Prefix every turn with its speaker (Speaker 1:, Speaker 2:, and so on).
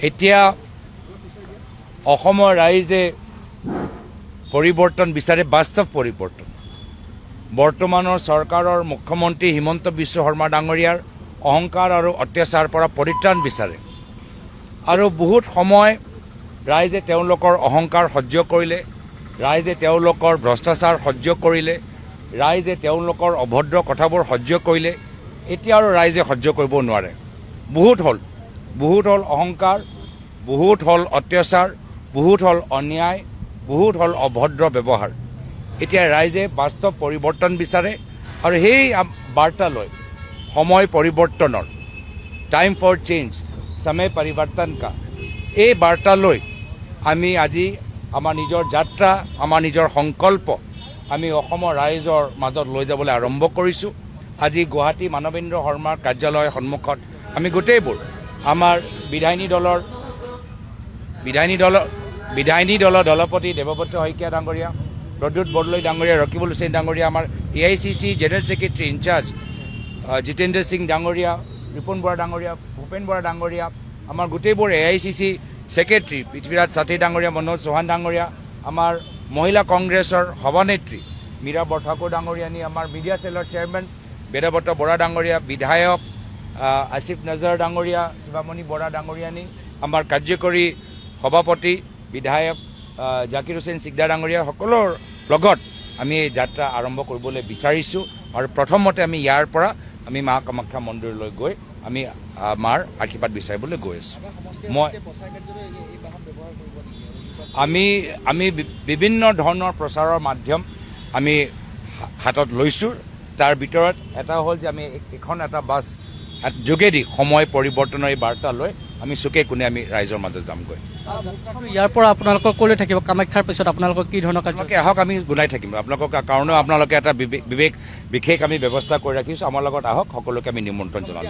Speaker 1: এতিয়া অসমৰ ৰাইজে পৰিৱৰ্তন বিচাৰে, বাস্তৱ পৰিৱৰ্তন। বৰ্তমানৰ চৰকাৰৰ মুখ্যমন্ত্ৰী হিমন্ত বিশ্ব শৰ্মা ডাঙৰীয়াৰ অহংকাৰ আৰু অত্যাচাৰৰ পৰা পৰিত্ৰাণ বিচাৰে। আৰু বহুত সময় ৰাইজে তেওঁলোকৰ অহংকাৰ সহ্য কৰিলে, ৰাইজে তেওঁলোকৰ ভ্ৰষ্টাচাৰ সহ্য কৰিলে, ৰাইজে তেওঁলোকৰ অভদ্ৰ কথাবোৰ সহ্য কৰিলে। এতিয়া আৰু ৰাইজে সহ্য কৰিব নোৱাৰে। বহুত হ'ল অহংকাৰ, বহুত হ'ল অত্যাচাৰ, বহুত হ'ল অন্যায়, বহুত হ'ল অভদ্ৰ ব্যৱহাৰ। এতিয়া ৰাইজে বাস্তৱ পৰিৱৰ্তন বিচাৰে আৰু সেই বাৰ্তা লৈ সময় পৰিৱৰ্তনৰ, টাইম ফৰ চেঞ্জ, সময় পৰিৱৰ্তন কা, এই বাৰ্তা লৈ আমি আজি আমাৰ নিজৰ যাত্ৰা, আমাৰ নিজৰ সংকল্প আমি অসমৰ ৰাইজৰ মাজত লৈ যাবলৈ আৰম্ভ কৰিছোঁ। আজি গুৱাহাটী মানৱেন্দ্ৰ শৰ্মাৰ কাৰ্যালয়ৰ সন্মুখত আমি গোটেইবোৰ আমাৰ বিধায়িনী দলৰ দলপতি দেৱব্ৰত শইকীয়া ডাঙৰীয়া, প্ৰদ্যুৎ বৰদলৈ ডাঙৰীয়া, ৰকিবুল হুছেইন ডাঙৰীয়া, আমাৰ AICC general secretary in-charge Jitendra Singh ডাঙৰীয়া, ৰিপুণ বৰা ডাঙৰীয়া, ভূপেন বৰা ডাঙৰীয়া, আমাৰ গোটেইবোৰ AICC ছেক্ৰেটাৰী পৃথ্বীৰাজ সাথী ডাঙৰীয়া, মনোজ চৌহান ডাঙৰীয়া, আমাৰ মহিলা কংগ্ৰেছৰ সভানেত্ৰী মীৰা বৰঠাকুৰ ডাঙৰীয়ানী, আমাৰ মিডিয়া চেলৰ চেয়াৰমেন বেদব্ৰত বৰা ডাঙৰীয়া, বিধায়ক আসিফ নজৰ ডাঙৰীয়া, শিৱামণি বৰা ডাঙৰীয়ানী, আমাৰ কাৰ্যকৰী সভাপতি বিধায়ক জাকিৰ হুছেইন সিকদাৰ ডাঙৰীয়া, সকলোৰ লগত আমি এই যাত্ৰা আৰম্ভ কৰিবলৈ বিচাৰিছোঁ। আৰু প্ৰথমতে আমি ইয়াৰ পৰা আমি মা কামাখ্যা মন্দিৰলৈ গৈ আমি মাৰ আশীৰ্বাদ বিচাৰিবলৈ গৈ আছোঁ। আমি বিভিন্ন ধৰণৰ প্ৰচাৰৰ মাধ্যম আমি হাতত লৈছোঁ। তাৰ ভিতৰত এটা হ'ল যে আমি এটা বাছ যোগেদি সময় পৰিৱৰ্তনৰ এই বাৰ্তা লৈ আমি চুকে কোণে আমি ৰাইজৰ মাজত যামগৈ।
Speaker 2: ইয়াৰ পৰা আপোনালোকৰ ক'লৈ থাকিব? কামাখ্যাৰ পিছত আপোনালোকৰ কি ধৰণৰ কাৰ্য?
Speaker 1: আহক, আমি গুনাই থাকিম আপোনালোকৰ কাৰণেও। আপোনালোকে এটা বিশেষ আমি ব্যৱস্থা কৰি ৰাখিছোঁ। আমাৰ লগত আহক, সকলোকে আমি নিমন্ত্ৰণ জনালোঁ।